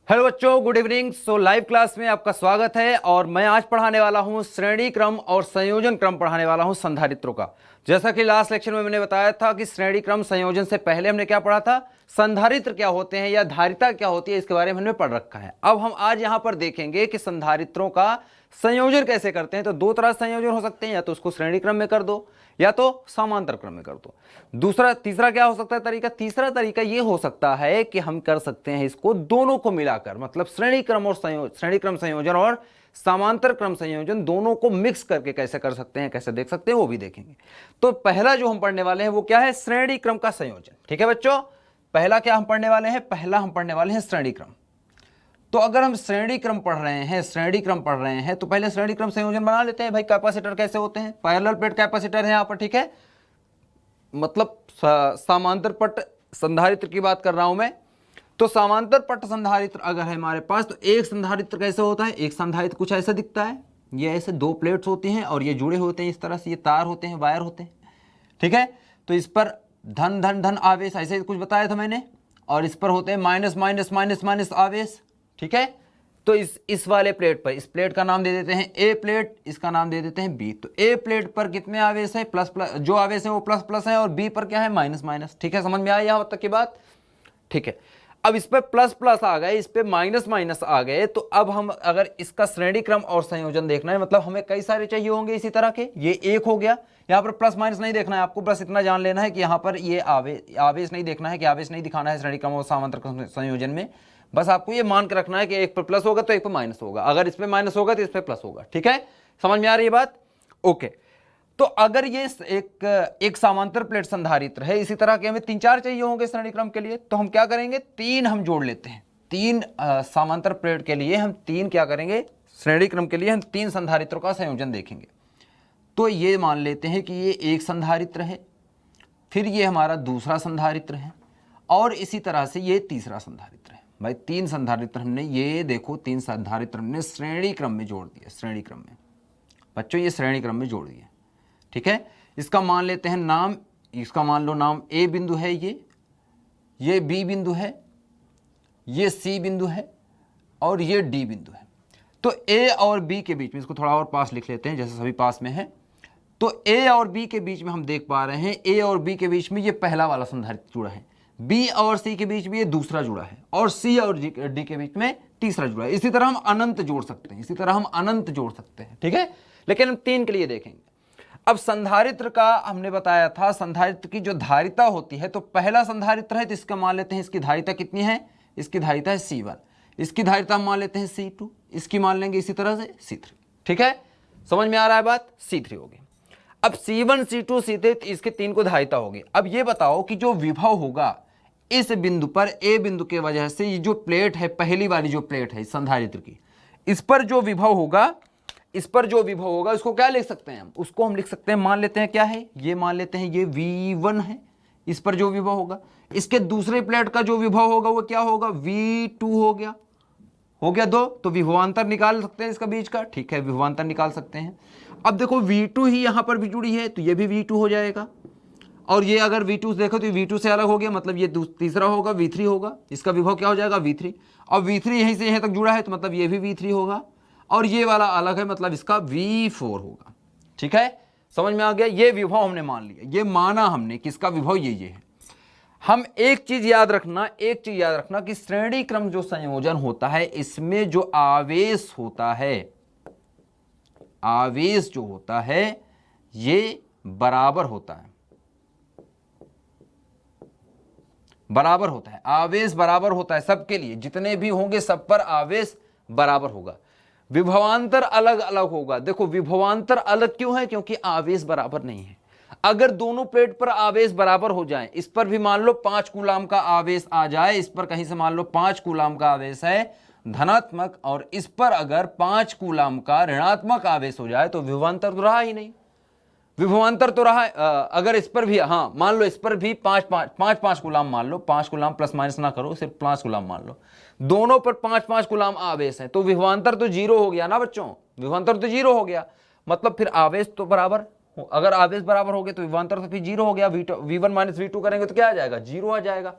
Hello बच्चों, good evening. Live class में आपका स्वागत है और मैं आज पढ़ाने वाला हूं श्रेणी क्रम और संयोजन क्रम पढ़ाने वाला हूं संधारित्रों का। जैसा कि लास्ट लेक्चर में मैंने बताया था कि श्रेणी क्रम संयोजन से पहले हमने क्या पढ़ा था, संधारित्र क्या होते हैं या धारिता क्या होती है, इसके बारे में हमने पढ़ रखा है। अब हम आज यहां पर देखेंगे कि संधारित्रों का संयोजन कैसे करते हैं। तो दो तरह से संयोजन हो सकते हैं, या तो उसको श्रेणी क्रम में कर दो या तो समांतर क्रम में कर दो। तीसरा क्या हो सकता है तरीका? तीसरा तरीका ये हो सकता है कि हम कर सकते हैं इसको दोनों को मिलाकर, मतलब श्रेणी क्रम संयोजन और समांतर क्रम संयोजन दोनों को मिक्स करके कैसे कर सकते हैं, कैसे देख सकते हैं, वो भी देखेंगे। तो पहला जो हम पढ़ने वाले हैं वो क्या है? श्रेणी क्रम का संयोजन। ठीक है बच्चों, पहला क्या हम पढ़ने वाले हैं? पहला हम पढ़ने वाले हैं श्रेणी क्रम। तो अगर हम श्रेणी क्रम पढ़ रहे हैं तो पहले श्रेणी क्रम संयोजन बना लेते हैं। भाई कैपेसिटर कैसे होते हैं? पैरेलल प्लेट कैपेसिटर है यहाँ पर, ठीक है, मतलब समांतर पट संधारित्र की बात कर रहा हूं मैं। तो समांतर पट संधारित्र अगर है हमारे पास, तो एक संधारित्र कैसे होता है? एक संधारित्र कुछ ऐसा दिखता है, ये ऐसे दो प्लेट्स होती हैं और ये जुड़े होते हैं इस तरह से, ये तार होते हैं, वायर होते हैं, ठीक है। तो इस पर धन धन धन आवेश ऐसे कुछ बताया था मैंने, और इस पर होते हैं माइनस माइनस माइनस माइनस आवेश, ठीक है। तो इस वाले प्लेट पर, इस प्लेट का नाम दे देते हैं ए प्लेट, इसका नाम दे देते हैं बी। तो ए प्लेट पर कितने आवेश है? प्लस प्लस, जो आवेश है वो प्लस प्लस है, और बी पर क्या है? Minus minus. ठीक है, समझ में आया यहाँ तक की बात? ठीक है। अब इस पे प्लस प्लस आ गए, इस पे माइनस माइनस आ गए। तो अब हम अगर इसका श्रेणी क्रम और संयोजन देखना है, मतलब हमें कई सारे चाहिए होंगे इसी तरह के। ये एक हो गया, यहाँ पर प्लस माइनस नहीं देखना है आपको, बस इतना जान लेना है कि यहाँ पर ये आवेश नहीं देखना है, कि आवेश नहीं दिखाना है श्रेणी क्रम और समांतर क्रम संयोजन में। बस आपको ये मान के रखना है कि एक पर प्लस होगा तो एक पर माइनस होगा, अगर इस पे माइनस होगा तो इस पे प्लस होगा। ठीक है, समझ में आ रही है बात? ओके। तो अगर ये एक समांतर प्लेट संधारित्र है, इसी तरह के हमें तीन चार चाहिए होंगे श्रेणी क्रम के लिए, तो हम क्या करेंगे? तीन हम जोड़ लेते हैं। तीन समांतर प्लेट के लिए हम तीन क्या करेंगे? श्रेणी क्रम के लिए हम तीन संधारित्रों का संयोजन देखेंगे। तो ये मान लेते हैं कि ये एक संधारित्र है, फिर ये हमारा दूसरा संधारित्र है, और इसी तरह से ये तीसरा संधारित्र है। भाई तीन संधारित्र हमने, ये देखो तीन संधारित्र हमने श्रेणी क्रम में जोड़ दिया। श्रेणी क्रम में बच्चों ये श्रेणी क्रम में जोड़ दिया, ठीक है। इसका मान लेते हैं नाम, इसका मान लो नाम ए बिंदु है, ये बी बिंदु है, ये सी बिंदु है, और ये डी बिंदु है। तो ए और बी के बीच में, इसको थोड़ा और पास लिख लेते हैं जैसे सभी पास में है। तो ए और बी के बीच में हम देख पा रहे हैं, ए और बी के बीच में ये पहला वाला संधारित्र जुड़ा है, बी और सी के बीच में ये दूसरा जुड़ा है, और सी और डी के बीच में तीसरा जुड़ा है। इसी तरह हम अनंत जोड़ सकते हैं, ठीक है, लेकिन हम तीन के लिए देखेंगे। अब संधारित्र का हमने बताया था, संधारित्र की जो धारिता होती है, तो पहला संधारित्र है तो इसका मान लेते हैं, इसकी धारिता कितनी है? इसकी धारिता है C1, इसकी धारिता हम मान लेते हैं C2, इसकी मान लेंगे इसी तरह से C3। ठीक है, समझ में आ रहा है बात? C3 होगी। अब C1 C2 C3 इसके तीन को धारिता होगी। अब ये बताओ कि जो विभव होगा इस बिंदु पर, ए बिंदु के वजह से, ये जो प्लेट है, पहली वाली जो प्लेट है संधारित्र की, इस पर जो विभव होगा, उसको क्या लिख सकते हैं हम? उसको हम लिख सकते हैं, मान लेते हैं क्या है, ये मान लेते हैं ये V1 है। इस पर जो विभव होगा, इसके दूसरे प्लेट का जो विभव होगा वो क्या होगा? V2 हो गया दो। तो विभवांतर निकाल सकते हैं इसका बीच का, ठीक है, विभवांतर निकाल सकते हैं। अब देखो V2 ही यहां पर भी जुड़ी है, तो ये भी V2 हो जाएगा, और ये अगर V2 देखो तो V2 से अलग हो गया, मतलब ये तीसरा होगा, V3 होगा। इसका विभव क्या हो जाएगा? V3। और V3 यहीं से यहीं तक जुड़ा है, तो मतलब ये भी V3 होगा, और ये वाला अलग है, मतलब इसका V4 होगा। ठीक है, समझ में आ गया? ये विभव हमने मान लिया, ये माना हमने किसका विभव, ये है। हम एक चीज याद रखना कि श्रेणी क्रम जो संयोजन होता है, इसमें जो आवेश होता है, आवेश जो होता है ये बराबर होता है, आवेश बराबर होता है सबके लिए, जितने भी होंगे सब पर आवेश बराबर होगा। विभवांतर अलग अलग होगा। देखो विभवांतर अलग क्यों है? क्योंकि आवेश बराबर नहीं है। अगर दोनों प्लेट पर आवेश बराबर हो जाए, इस पर भी मान लो 5 कूलाम का आवेश आ जाए, इस पर कहीं से मान लो 5 कूलाम का आवेश है धनात्मक, और इस पर अगर 5 कूलाम का ऋणात्मक आवेश हो जाए, तो विभवांतर तो रहा ही नहीं। विभवांतर तो रहा, अगर इस पर भी, हाँ मान लो इस पर भी 5 कूलाम मान लो, 5 कूलाम प्लस माइनस ना करो, सिर्फ 5 कूलाम मान लो, दोनों पर 5 कूलाम आवेश है, तो विभवांतर तो 0 हो गया ना बच्चों, विभवांतर तो 0 हो गया, मतलब फिर आवेश तो बराबर, अगर आवेश बराबर हो गए तो विभवांतर तो फिर 0 हो गया। V1 माइनस V2 करेंगे तो क्या आ जाएगा? 0 आ जाएगा।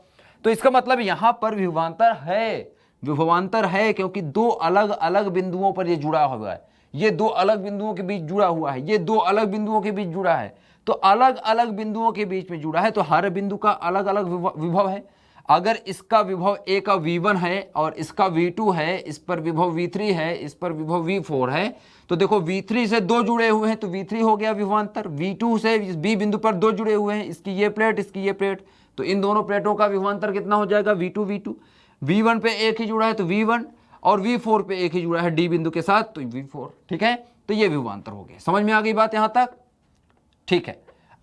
तो इसका मतलब यहां पर विभवांतर है, विभवांतर है क्योंकि दो अलग अलग बिंदुओं पर ये जुड़ा हुआ है, ये दो अलग बिंदुओं के बीच जुड़ा हुआ है, ये दो अलग बिंदुओं के बीच जुड़ा है, तो अलग अलग बिंदुओं के बीच में जुड़ा है, तो हर बिंदु का अलग अलग विभव है। अगर इसका विभव a का v1 है और इसका v2 है, इस पर विभव v3 है, इस पर विभव v4 है, तो देखो v3 से दो जुड़े हुए हैं तो v3 हो गया विभवांतर, v2 से b बिंदु पर दो जुड़े हुए हैं, इसकी ये प्लेट इसकी ये प्लेट, तो इन दोनों प्लेटों का विभवांतर कितना हो जाएगा v2 v2। v1 पे एक ही जुड़ा है तो v1 और v4 पे एक ही जुड़ा है d बिंदु के साथ तो v4। ठीक है, तो ये विभवांतर हो गया। समझ में आ गई बात यहां तक? ठीक है,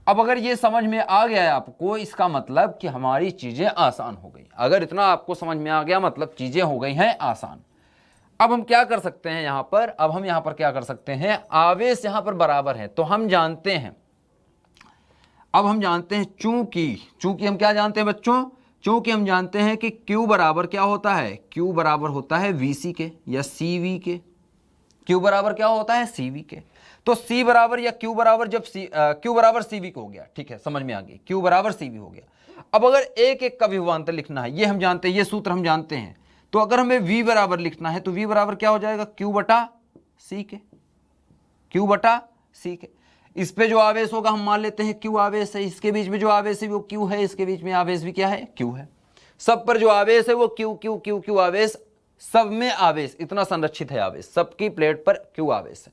अब अगर ये समझ में आ गया है आपको, इसका मतलब कि हमारी चीजें आसान हो गई। अगर इतना आपको समझ में आ गया मतलब चीजें हो गई हैं आसान। अब हम क्या कर सकते हैं यहां पर, अब हम यहां पर क्या कर सकते हैं, आवेश यहां पर बराबर है तो हम जानते हैं, अब हम जानते हैं चूंकि हम क्या जानते हैं बच्चों, चूंकि हम जानते हैं कि Q बराबर क्या होता है, Q बराबर होता है VC के या CV के। Q बराबर क्या होता है, CV के। तो C बराबर या Q बराबर जब Q बराबर CV को हो गया, ठीक है समझ में आ गई, Q बराबर CV हो गया। अब अगर एक एक का विभवांतर लिखना है, ये हम जानते हैं, ये सूत्र हम जानते हैं, तो अगर हमें V बराबर लिखना है तो V बराबर क्या हो जाएगा, Q बटा C के, Q बटा C के। इस पे जो आवेश होगा हम मान लेते हैं Q आवेश है, इसके बीच में जो आवेश है वो Q है, इसके बीच में आवेश भी क्या है, Q है। सब पर जो आवेश है वो Q Q Q Q आवेश, सब में आवेश इतना संरक्षित है आवेश, सबकी प्लेट पर Q आवेश है।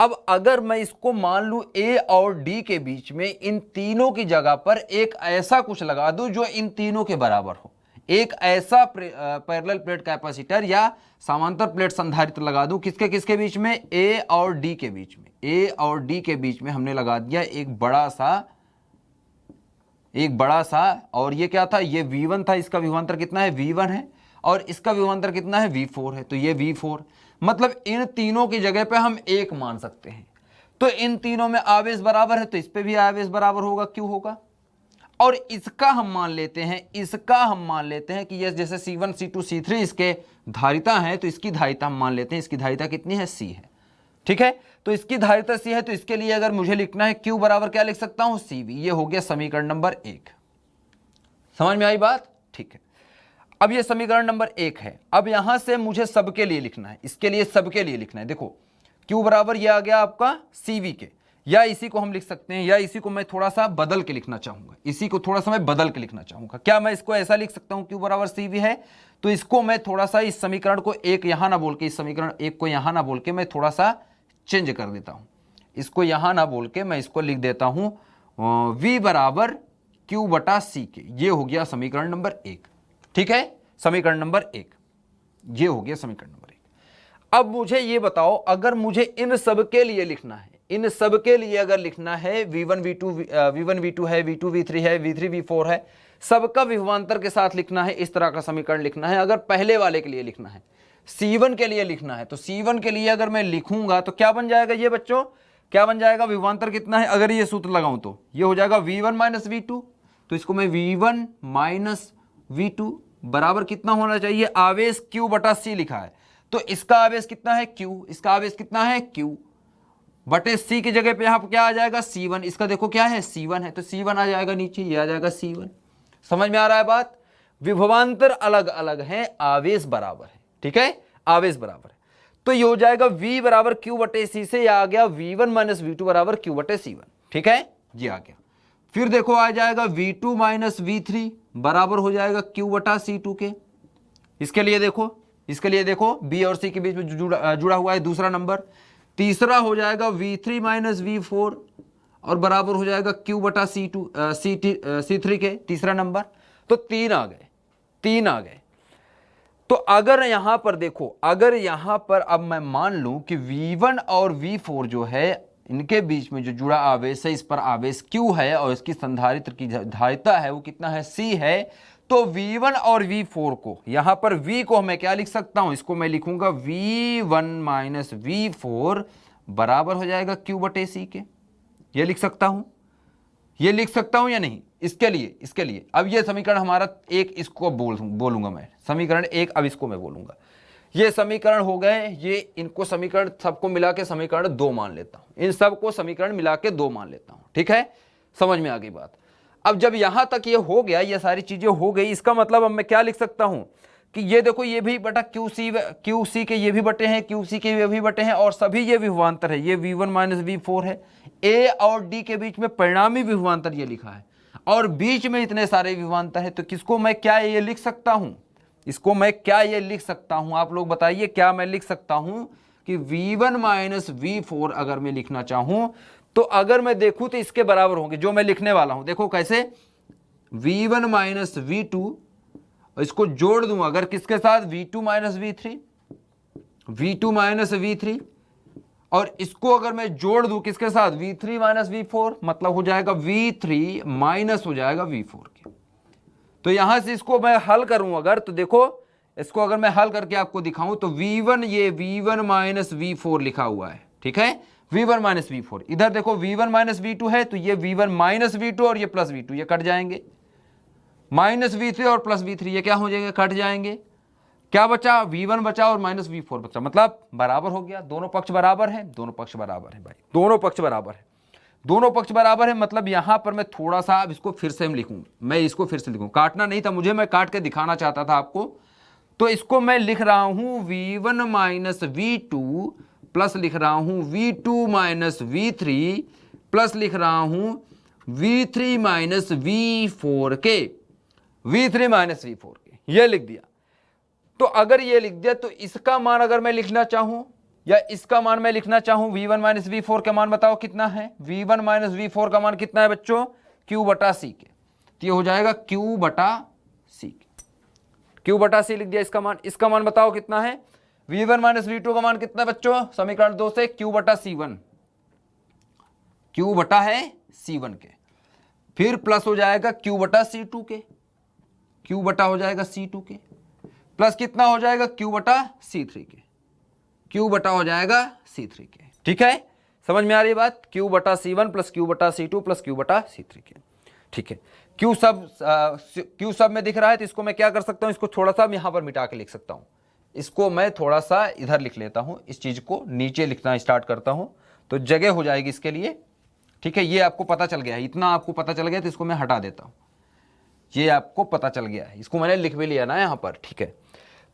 अब अगर मैं इसको मान लूं A और D के बीच में इन तीनों की जगह पर एक ऐसा कुछ लगा दूं जो इन तीनों के बराबर हो, एक ऐसा पैरेलल प्लेट कैपेसिटर या समांतर प्लेट संधारित्र लगा दूं, किसके किसके बीच में, A और D के बीच में। A और D के बीच में हमने लगा दिया एक बड़ा सा, और ये क्या था, ये V1 था, इसका विभवांतर कितना है, V1 है, और इसका विभवांतर कितना है, V4 है, तो ये V4, मतलब इन तीनों की जगह पे हम एक मान सकते हैं। तो इन तीनों में आवेश बराबर है तो इस पे भी आवेश बराबर होगा, Q होगा। और इसका हम मान लेते हैं कि ये जैसे C1 C2 C3 इसके धारिता है, तो इसकी धारिता हम मान लेते हैं, इसकी धारिता कितनी है, C है। ठीक है, तो इसकी धारिता C है, तो इसके लिए अगर मुझे लिखना है Q बराबर क्या लिख सकता हूं, CV। ये हो गया समीकरण नंबर 1। समझ में आई बात? ठीक है, अब ये समीकरण नंबर 1 है। अब यहां से मुझे सबके लिए लिखना है, इसके लिए सबके लिए लिखना है। देखो Q बराबर ये आ गया आपका CV के, या इसी को हम लिख सकते हैं, या इसी को मैं थोड़ा सा बदल के लिखना चाहूंगा, इसी को थोड़ा सा मैं बदल के लिखना चाहूंगा। क्या मैं इसको ऐसा लिख सकता हूं, Q बराबर CV है, तो इसको मैं थोड़ा सा इस समीकरण को एक यहां ना बोल के, इस समीकरण एक को यहां ना बोल के मैं थोड़ा सा चेंज कर देता हूं, इसको यहां ना बोल के मैं इसको लिख देता हूं V बराबर Q बटा C के। ये हो गया समीकरण नंबर 1। ठीक है, समीकरण नंबर 1 ये हो गया समीकरण नंबर 1। अब मुझे ये बताओ, अगर मुझे इन सब के लिए लिखना है, इन सब के लिए अगर लिखना है, V1 V2 है, V2 V3 है, V3 V4 है, सबका विभवांतर के साथ लिखना है, इस तरह का समीकरण लिखना है। अगर पहले वाले के लिए लिखना है, C1 के लिए लिखना है, तो C1 के लिए अगर मैं लिखूंगा तो क्या बन जाएगा, ये बच्चों क्या बन जाएगा, विभवांतर कितना है, अगर ये सूत्र लगाऊं तो ये हो जाएगा V1 माइनस V2, तो इसको मैं V1 माइनस V2 बराबर कितना होना चाहिए, आवेश Q बटा C लिखा है, तो इसका आवेश कितना है, Q, इसका आवेश कितना है, Q बटे C की जगह पे यहां पर क्या आ जाएगा, C1, इसका देखो क्या है, C1 है, तो C1 आ जाएगा नीचे, ये आ जाएगा C1। समझ में आ रहा है बात? विभवांतर अलग अलग है, आवेश बराबर है। ठीक है, आवेश बराबर है, तो ये हो जाएगा V बराबर Q बटे C से, आ गया V1 माइनस V2 बराबर Q बटे C1। ठीक है, ये आ गया। फिर देखो आ जाएगा V2 माइनस V3 बराबर हो जाएगा Q बटा C2 के। इसके लिए देखो B और C के बीच में जुड़ा हुआ है दूसरा नंबर। तीसरा हो जाएगा V3 माइनस V4 और बराबर हो जाएगा Q बटा C3 के, तीसरा नंबर। तो 3 आ गए। तो अगर यहां पर देखो, अगर यहां पर अब मैं मान लूं कि V1 और V4 जो है इनके बीच में जो जुड़ा आवेश है, इस पर आवेश Q है और इसकी संधारित्र की धारिता है वो कितना है, C है, तो V1 और V4 को, यहां पर V को मैं क्या लिख सकता हूं, इसको मैं लिखूंगा V1 माइनस V4 बराबर हो जाएगा Q बटे C के। ये लिख सकता हूं या नहीं? इसके लिए अब ये समीकरण हमारा एक, इसको बोलूंगा मैं समीकरण 1, अब इसको मैं बोलूंगा। ये समीकरण हो गए, ये इनको समीकरण सबको मिला के समीकरण 2 मान लेता हूं, इन सबको समीकरण मिला के 2 मान लेता हूं। ठीक है, समझ में आ गई बात? अब जब यहां तक ये हो गया, ये सारी चीजें हो गई, इसका मतलब अब मैं क्या लिख सकता हूं कि ये देखो ये भी बटा क्यू सी के ये भी बटे हैं, क्यू सी के ये भी बटे हैं, और सभी ये विभवांतर है, ये V1 माइनस V4 है। ए और डी के बीच में परिणामी विभवांतर ये लिखा है, और बीच में इतने सारे विभवांतर है, तो किसको मैं क्या ये लिख सकता हूं, इसको मैं क्या ये लिख सकता हूं, आप लोग बताइए क्या मैं लिख सकता हूं कि V1 माइनस V4 अगर मैं लिखना चाहूं तो अगर मैं देखूं तो इसके बराबर होंगे जो मैं लिखने वाला हूं। देखो कैसे, V1 माइनस V2, इसको जोड़ दूं अगर किसके साथ, V2 minus V3, V2 minus V3, और इसको अगर मैं जोड़ दूं किसके साथ, V3 माइनस V4, मतलब हो जाएगा V3 माइनस हो जाएगा V4 के। तो यहां से इसको मैं हल करूं अगर, तो देखो इसको अगर मैं हल करके आपको दिखाऊं तो V1 ये V1 माइनस V4 लिखा हुआ है, ठीक है, V1 माइनस V4। इधर देखो V1 माइनस V2 है, तो ये V1 माइनस V2 और ये प्लस V2 ये कट जाएंगे, माइनस V3 और प्लस V3 ये क्या हो जाएंगे, कट जाएंगे। क्या बचा, V1 बचा और माइनस V4 बचा, मतलब बराबर हो गया, दोनों पक्ष बराबर है, दोनों पक्ष बराबर है भाई, दोनों पक्ष बराबर है, दोनों पक्ष बराबर है। मतलब यहां पर मैं थोड़ा सा अब इसको फिर से लिखूं, मैं इसको फिर से लिखूं, काटना नहीं था मुझे, मैं काट के दिखाना चाहता था आपको। तो इसको मैं लिख रहा हूं V1 माइनस V2 प्लस लिख रहा हूं V2 माइनस V3 प्लस लिख रहा हूं V3 माइनस V4 के, V3 माइनस V4 के, ये लिख दिया। तो अगर ये लिख दिया तो इसका मान अगर मैं लिखना चाहूं या इसका मान मैं लिखना चाहूं, V1 माइनस V4 का मान बताओ कितना है, V1 माइनस V4 का मान कितना है बच्चों, Q बटा C के, तो ये हो जाएगा Q बटा C के, Q बटा C लिख दिया इसका मान। इसका मान बताओ कितना है, V1 माइनस V2 का मान कितना है बच्चों, समीकरण 2 से Q बटा C1, Q बटा है C1 के, फिर प्लस हो जाएगा Q बटा C2 के, Q बटा हो जाएगा C2 के, प्लस कितना हो जाएगा Q बटा C3 के, Q बटा हो जाएगा C3 के, ठीक है, समझ में आ रही बात, Q बटा C1 प्लस Q बटा C2 प्लस Q बटा C3 के, ठीक है। Q सब में दिख रहा है, तो इसको मैं क्या कर सकता हूं, इसको थोड़ा सा यहां पर मिटा के लिख सकता हूं, इसको मैं थोड़ा सा इधर लिख लेता हूं, इस चीज को नीचे लिखना स्टार्ट करता हूं तो जगह हो जाएगी इसके लिए, ठीक है। ये आपको पता चल गया है, इतना आपको पता चल गया, तो इसको मैं हटा देता हूं, ये आपको पता चल गया है, इसको मैंने लिख भी लिया ना यहां पर, ठीक है।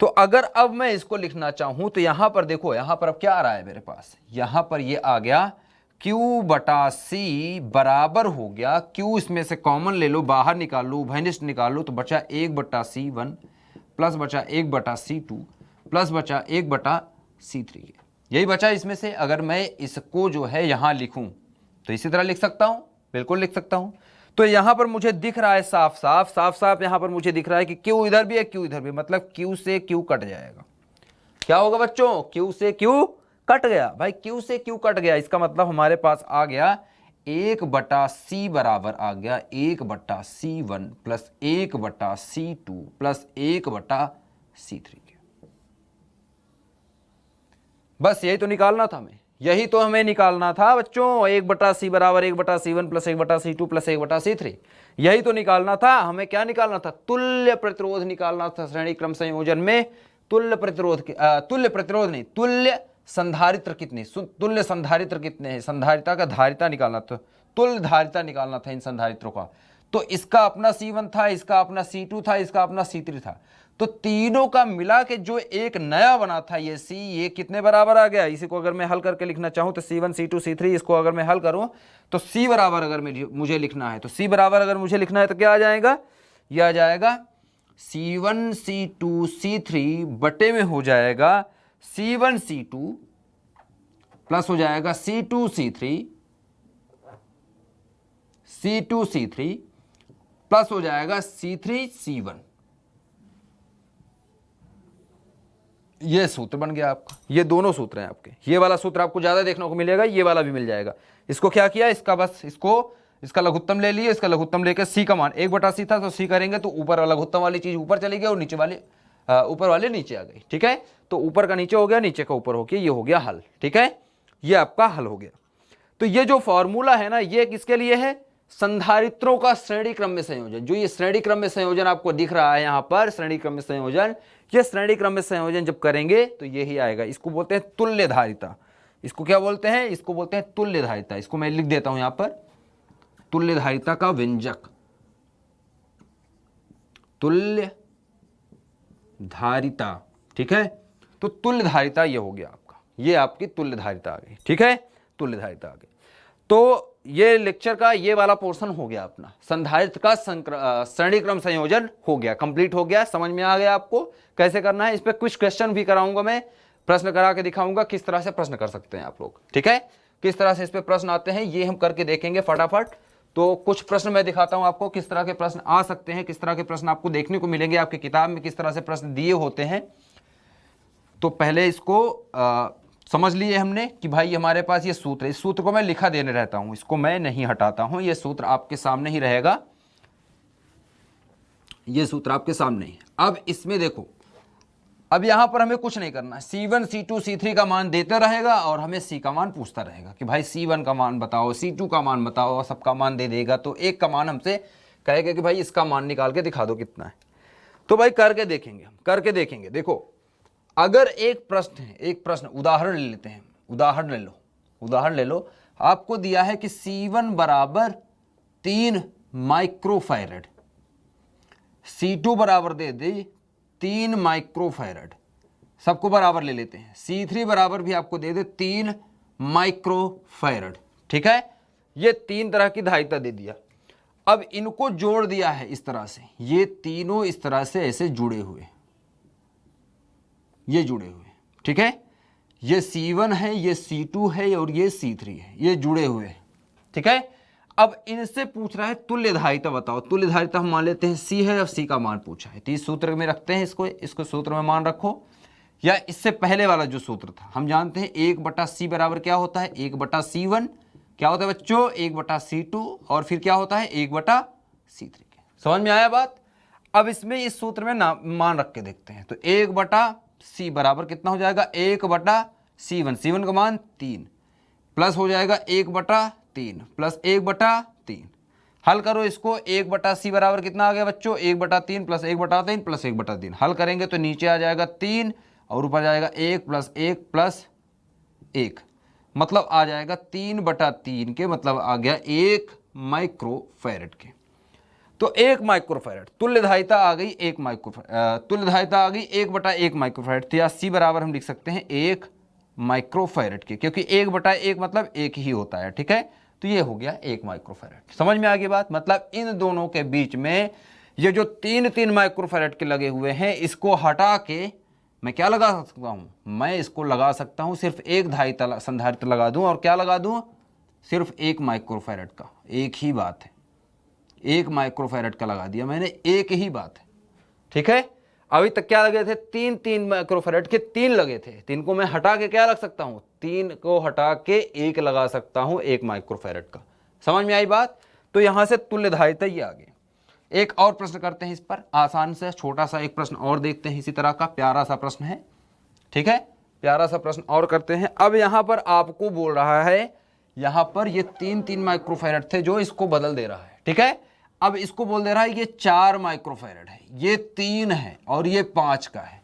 तो अगर अब मैं इसको लिखना चाहूं तो यहां पर देखो, यहां पर अब क्या आ रहा है मेरे पास, यहां पर ये आ गया Q बटा C बराबर हो गया, Q इसमें से कॉमन ले लो, बाहर निकाल लो, उभयनिष्ठ निकाल लो, तो बचा 1 बटा C1 प्लस बचा 1 बटा C2 प्लस बचा 1 बटा C3, यही बचा इसमें से। अगर मैं इसको जो है यहां लिखूं तो इसी तरह लिख सकता हूं, बिल्कुल लिख सकता हूं। तो यहां पर मुझे दिख रहा है साफ साफ यहां पर मुझे दिख रहा है कि Q इधर भी है, Q इधर भी, मतलब Q से Q कट जाएगा। क्या होगा बच्चों, Q से Q कट गया भाई, Q से Q कट गया, इसका मतलब हमारे पास आ गया 1 बटा C बराबर आ गया 1 बटा C1 प्लस 1 बटा C2 प्लस 1 बटा C3 के। बस यही तो निकालना था हमें, यही तो हमें निकालना था बच्चों, 1 बटा C बराबर 1 बटा C1 प्लस 1 बटा C2 प्लस 1 बटा C3, यही तो निकालना था हमें। क्या निकालना था, तुल्य प्रतिरोध निकालना था श्रेणी क्रम संयोजन में। तुल्य प्रतिरोध नहीं, तुल्य संधारित्र कितने, तुल्य संधारित्र कितने हैं, संधारिता का धारिता निकालना था, तुल्य धारिता निकालना था इन संधारित्रों का। तो इसका अपना C1 था, इसका अपना C2 था, इसका अपना C3 था, तो तीनों का मिला के जो एक नया बना था ये C, ये कितने बराबर आ गया। इसी को अगर मैं हल करके लिखना चाहूं तो C1 C2 C3, इसको अगर मैं हल करूं तो C बराबर अगर मुझे लिखना है, तो C बराबर अगर मुझे लिखना है तो क्या आ जाएगा, ये आ जाएगा C1 C2 C3 बटे में हो जाएगा C1 C2 प्लस हो जाएगा C2 C3 C2 C3 plus हो जाएगा C3 C1। ये सूत्र बन गया आपका, ये दोनों सूत्र हैं आपके, ये वाला सूत्र आपको ज्यादा देखने को मिलेगा, ये वाला भी मिल जाएगा। इसको क्या किया, इसका बस इसका लघुत्तम ले लिए, इसका लघुत्तम लेकर C का मान 1 बटा C था, तो C करेंगे तो ऊपर वाला लघुत्तम वाली चीज ऊपर चली गई और नीचे वाले ऊपर वाले नीचे आ गई, ठीक है। तो ऊपर का नीचे हो गया, नीचे का ऊपर हो गया, ये हो गया हल, ठीक है, ये आपका हल हो गया। तो ये जो फॉर्मूला है ना, ये किसके लिए है, संधारित्रों का श्रेणी क्रम में संयोजन। जो ये श्रेणी क्रम में संयोजन आपको दिख रहा है यहां पर, श्रेणी क्रम में संयोजन, ये श्रेणी क्रम में संयोजन जब करेंगे तो यही आएगा। इसको बोलते हैं तुल्य धारिता, इसको क्या बोलते हैं, इसको बोलते हैं तुल्य धारिता। इसको मैं लिख देता हूं यहां पर, तुल्य धारिता का व्यंजक, तुल्य धारिता। ठीक है, तो तुल्य धारिता ये हो गया आपका, ये आपकी तुल्य धारिता आ गई। ठीक है, तुल्य धारिता आ गई। तो ये लेक्चर का ये वाला पोर्शन हो गया अपना, संधारित्र का श्रेणी क्रम संयोजन हो गया, कंप्लीट हो गया। समझ में आ गया आपको कैसे करना है। इस पर कुछ क्वेश्चन भी कराऊंगा मैं, प्रश्न करा के दिखाऊंगा किस तरह से प्रश्न कर सकते हैं आप लोग। ठीक है, किस तरह से इस पे प्रश्न आते हैं ये हम करके देखेंगे फटाफट। तो कुछ प्रश्न मैं दिखाता हूं आपको, किस तरह के प्रश्न आ सकते हैं, किस तरह के प्रश्न आपको देखने को मिलेंगे आपकी किताब में, किस तरह से प्रश्न दिए होते हैं। तो पहले इसको समझ लिए हमने कि भाई हमारे पास ये सूत्र है, इस सूत्र को मैं लिखा देने रहता हूं, इसको मैं नहीं हटाता हूं, ये सूत्र आपके सामने ही रहेगा, ये सूत्र आपके सामने ही। अब इसमें देखो, अब यहां पर हमें कुछ नहीं करना, C1 C2 C3 का मान देते रहेगा और हमें C का मान पूछता रहेगा कि भाई C1 का मान बताओ, C2 का मान बताओ, सबका मान दे देगा। तो एक का मान हमसे कहेगा कि भाई इसका मान निकाल के दिखा दो कितना है। तो भाई करके देखेंगे, हम करके देखेंगे। देखो अगर एक प्रश्न है, एक प्रश्न उदाहरण ले लेते हैं, उदाहरण ले लो, आपको दिया है कि C1 बराबर 3 माइक्रोफैरड, C2 बराबर दे दे 3 माइक्रोफैरड, सबको बराबर ले लेते हैं। C3 बराबर भी आपको दे दे 3 माइक्रोफैरड। ठीक है, ये 3 तरह की धारिता दे दिया। अब इनको जोड़ दिया है इस तरह से, ये तीनों इस तरह से ऐसे जुड़े हुए, ये जुड़े हुए। ठीक है, ये C1 है, ये C2 है और ये C3 है, ये जुड़े हुए हैं। ठीक है, अब इनसे पूछ रहा है तुल्य धारिता बताओ। तुल्य धारिता हम मान लेते हैं C है और C का मान पूछा है, तो इस सूत्र में रखते हैं इसको सूत्र में मान रखो। या इससे पहले वाला जो सूत्र था हम जानते हैं 1/C बराबर क्या होता है, 1/C1 क्या होता है बच्चों, 1/C2 और फिर क्या होता है 1/C3 के। समझ में आया बात। अब इसमें इस सूत्र में मान रख के देखते हैं। तो 1/C बराबर कितना हो जाएगा, 1/C1, C1 का मान 3 प्लस हो जाएगा 1/3 प्लस 1/3। हल करो इसको, 1/C बराबर कितना आ गया बच्चों, 1/3 प्लस 1/3 प्लस 1/3। हल करेंगे तो नीचे आ जाएगा 3 और ऊपर जाएगा 1 प्लस 1 प्लस 1, मतलब आ जाएगा 3/3 के, मतलब आ गया 1 माइक्रोफैरड के। तो 1 माइक्रोफैरड तुल्य धारिता आ गई, 1 माइक्रोफैरड तुल्य धारिता आ गई 1/1 माइक्रोफैरड। तो या C बराबर हम लिख सकते हैं 1 माइक्रोफैरड के, क्योंकि 1/1 मतलब 1 ही होता है। ठीक है, तो ये हो गया 1 माइक्रोफैरड। समझ में आ गई बात। मतलब इन दोनों के बीच में ये जो 3 माइक्रोफैरड के लगे हुए हैं, इसको हटा के मैं क्या लगा सकता हूं, मैं इसको लगा सकता हूं सिर्फ एक धारिता संधारित्र लगा दूं, और क्या लगा दूं, सिर्फ 1 माइक्रोफैरड का। एक ही बात है, 1 माइक्रोफैरड का लगा दिया मैंने, एक ही बात है। ठीक है, अभी तक क्या लगे थे, 3 माइक्रोफैरड के 3 लगे थे, 3 को मैं हटा के क्या लग सकता हूं, 3 को हटा के 1 लगा सकता हूं 1 माइक्रोफैरड का। समझ में आई बात। तो यहां से तुल्य धारिता ये आ गई। एक और प्रश्न करते हैं इस पर, आसान से छोटा सा एक प्रश्न और देखते हैं, इसी तरह का प्यारा सा प्रश्न है। ठीक है, प्यारा सा प्रश्न और करते हैं। अब यहां पर आपको बोल रहा है, यहां पर ये 3 माइक्रोफैरड थे जो इसको बदल दे रहा है। ठीक है, अब इसको बोल दे रहा है ये 4 माइक्रोफैरड है, ये 3 है और ये 5 का है।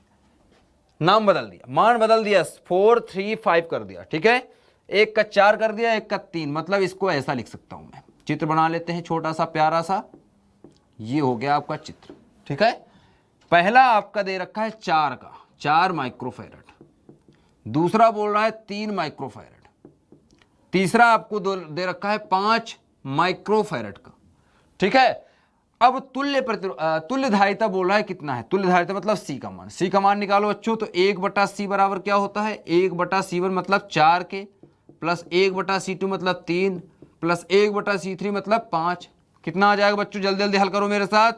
नाम बदल दिया, मान बदल दिया, 4 3 5 कर दिया। ठीक है, एक का 4 कर दिया, एक का 3, मतलब इसको ऐसा लिख सकता हूं मैं। चित्र बना लेते हैं छोटा सा प्यारा सा, ये हो गया आपका चित्र। ठीक है, पहला आपका दे रखा है 4 का, 4 माइक्रोफैरड, दूसरा बोल रहा है 3 माइक्रोफैरड, तीसरा आपको दे रखा है 5 माइक्रोफैरड का। ठीक है, अब तुल्य धारिता बोल रहा है कितना है, तुल्य धारिता मतलब C का मान, C का मान निकालो बच्चों। तो 1/C बराबर क्या होता है, 1/C1 मतलब 4 के, प्लस 1/C2 मतलब 3 प्लस 1/C3 मतलब 5। कितना आ जाएगा बच्चों, जल्दी जल्दी हल करो मेरे साथ।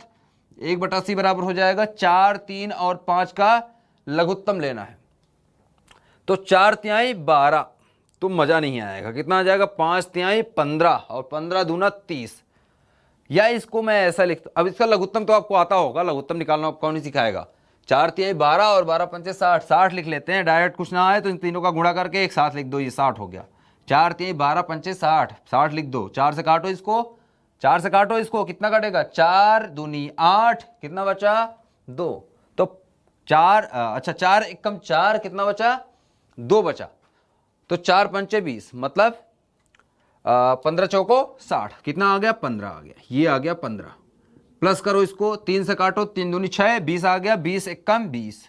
1/C बराबर हो जाएगा 4 3 और 5 का लघुत्तम लेना है। तो 4 तिहाई 12, तो मजा नहीं आएगा। कितना आ जाएगा, 5 तिहाई 15 और 15 दूना 30। या इसको मैं ऐसा लिखता, अब इसका लघुत्तम तो आपको आता होगा, लघुत्तम निकालना कौन नहीं सिखाएगा। 4 तिहाई 12 और 12 पंचे 60, 60 लिख लेते हैं। डायरेक्ट कुछ ना आए तो इन तीनों का गुणा करके एक साथ लिख दो, ये 60 हो गया। 4 तिहाई 12 पंचे 60, 60 लिख दो। 4 से काटो इसको, 4 से काटो इसको, कितना कटेगा, 4 दूनी 8, कितना बचा 2। तो 4 अच्छा 4 एकम 4, कितना बचा 2 बचा। तो 4 पंचे 20, मतलब 15 चौको 60, कितना आ गया 15 आ गया, ये आ गया 15। प्लस करो इसको, 3 से काटो, 3 दूनी 6, 20 आ गया, 20 एकम 20।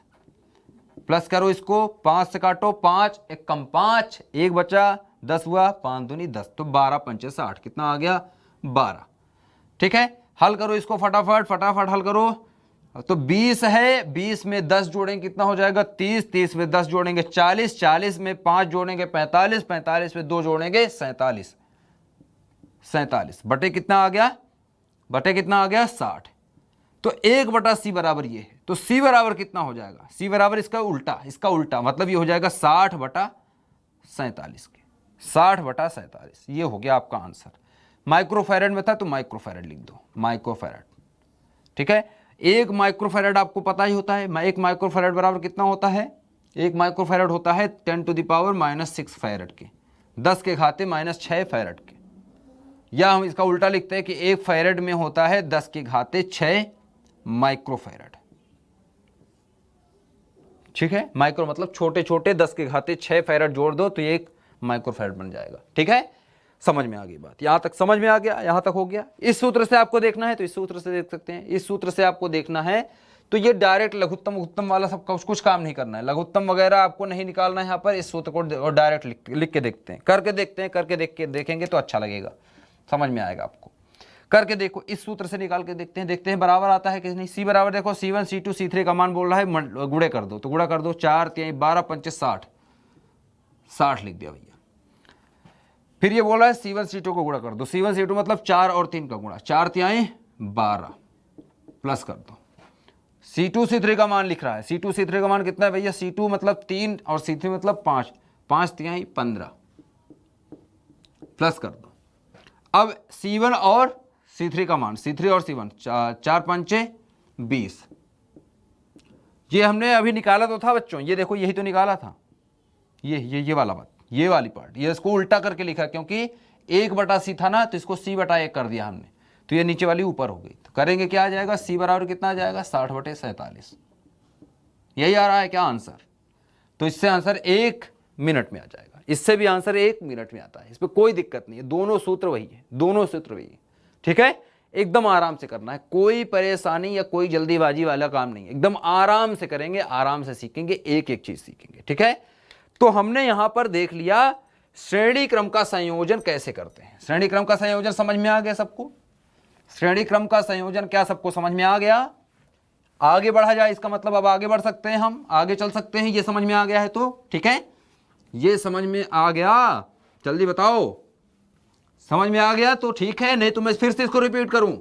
प्लस करो इसको, 5 से काटो, 5 एकम 5, 1 बचा, 10 हुआ, 5 दूनी 10, तो 12 पंचे 60, कितना आ गया 12। ठीक है, हल करो इसको फटाफट फटाफट हल करो। तो 20 है, 20 में 10 जोड़ेंगे कितना हो जाएगा 30, 30 में 10 जोड़ेंगे 40, 40 में 5 जोड़ेंगे 45, 45 में 2 जोड़ेंगे 47, 47 बटे कितना आ गया, बटे कितना आ गया 60। तो 1 बटा सी बराबर ये है, तो सी बराबर कितना हो जाएगा, सी बराबर इसका उल्टा, इसका उल्टा मतलब ये हो जाएगा 60 बटा 47 के, 60 बटा 47, ये हो गया आपका आंसर। माइक्रोफैरड में था तो माइक्रोफैरड लिख दो, माइक्रोफैरड। ठीक है, 1 माइक्रोफैरड आपको पता ही होता है, 1 माइक्रोफैरड बराबर कितना होता है, 1 माइक्रोफैरड होता है 10⁻⁻6 फैरड के, 10 के घाते -6 फैरड के। या हम इसका उल्टा लिखते हैं कि 1 फैरड में होता है 10 के घाते 6 माइक्रोफैरड। ठीक है, माइक्रो मतलब छोटे छोटे, 10 के घाते 6 फैरड जोड़ दो तो ये 1 माइक्रोफैरड बन जाएगा। ठीक है, समझ में आ गई बात, यहां तक समझ में आ गया, यहां तक हो गया। इस सूत्र से आपको देखना है तो इस सूत्र से देख सकते हैं, इस सूत्र से आपको देखना है तो ये डायरेक्ट लघुत्तम उत्तम वाला सब कुछ काम नहीं करना है, लघुत्तम वगैरह आपको नहीं निकालना है यहाँ पर। इस सूत्र को डायरेक्ट लिख के देखते हैं, करके देखते हैं, करके देखेंगे तो अच्छा लगेगा, समझ में आएगा आपको। करके देखो, इस सूत्र से निकाल के देखते हैं बराबर आता है कि नहीं। सी बराबर देखो, C1 C2 C3 का मान बोल रहा है, गुणे कर दो, तो गुणा कर दो, 4 3 12 पंचे 60, 60 लिख दिया भैया। फिर ये बोल रहा है C1 C2 को गुणा कर दो, C1 C2 मतलब 4 और 3 का गुणा, 4 3 12, प्लस कर दो। C2 C3 का मान लिख रहा है, C2 C3 का मान कितना है भैया, C2 मतलब 3 और C3 मतलब 5, 5 3 15, प्लस कर दो। अब C1 और C3 का मान, C3 और C1 4 पंचे 20, ये हमने अभी निकाला तो था बच्चों, ये देखो यही तो निकाला था, ये वाला बात, ये वाली पार्ट, ये इसको उल्टा करके लिखा क्योंकि 1 बटा सी था ना, तो इसको C बटा 1 कर दिया हमने, तो ये नीचे वाली ऊपर हो गई। तो करेंगे क्या आ जाएगा, C बराबर कितना आ जाएगा 60 बटे 47, यही आ रहा है क्या आंसर। तो इससे आंसर 1 मिनट में आ जाएगा, इससे भी आंसर 1 मिनट में आता है, इस पर कोई दिक्कत नहीं है, दोनों सूत्र वही है, दोनों सूत्र वही है। ठीक है, एकदम आराम से करना है, कोई परेशानी या कोई जल्दीबाजी वाला काम नहीं है, एकदम आराम से करेंगे, आराम से सीखेंगे, एक एक चीज सीखेंगे। ठीक है, तो हमने यहां पर देख लिया श्रेणी क्रम का संयोजन कैसे करते हैं। श्रेणी क्रम का संयोजन समझ में आ गया सबको, श्रेणी क्रम का संयोजन क्या सबको समझ में आ गया। आगे बढ़ा जाए, इसका मतलब अब आगे बढ़ सकते हैं, हम आगे चल सकते हैं, ये समझ में आ गया है तो ठीक है, ये समझ में आ गया, जल्दी बताओ, समझ में आ गया तो ठीक है, नहीं तो मैं फिर से इसको रिपीट करूं।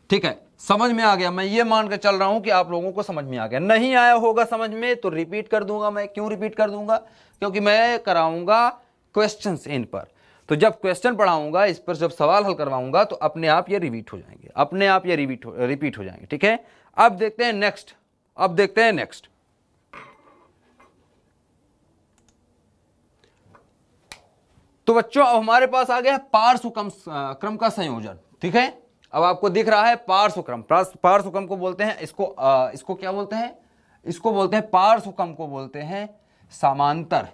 ठीक है, समझ में आ गया, मैं ये मान कर चल रहा हूं कि आप लोगों को समझ में आ गया। नहीं आया होगा समझ में तो रिपीट कर दूंगा मैं। क्यों रिपीट कर दूंगा, क्योंकि मैं कराऊंगा क्वेश्चंस इन पर, तो जब क्वेश्चन पढ़ाऊंगा, इस पर जब सवाल हल करवाऊंगा तो अपने आप ये रिपीट हो जाएंगे, अपने आप ये रिपीट हो जाएंगे। ठीक है, अब देखते हैं नेक्स्ट, अब देखते हैं नेक्स्ट। तो बच्चों अब हमारे पास आ गया है पार्श्व क्रम का संयोजन। ठीक है, अब आपको दिख रहा है पार्श्व क्रम, पार्श्व क्रम को बोलते हैं, इसको क्या बोलते हैं, इसको बोलते हैं पार्श्व क्रम को बोलते हैं समांतर,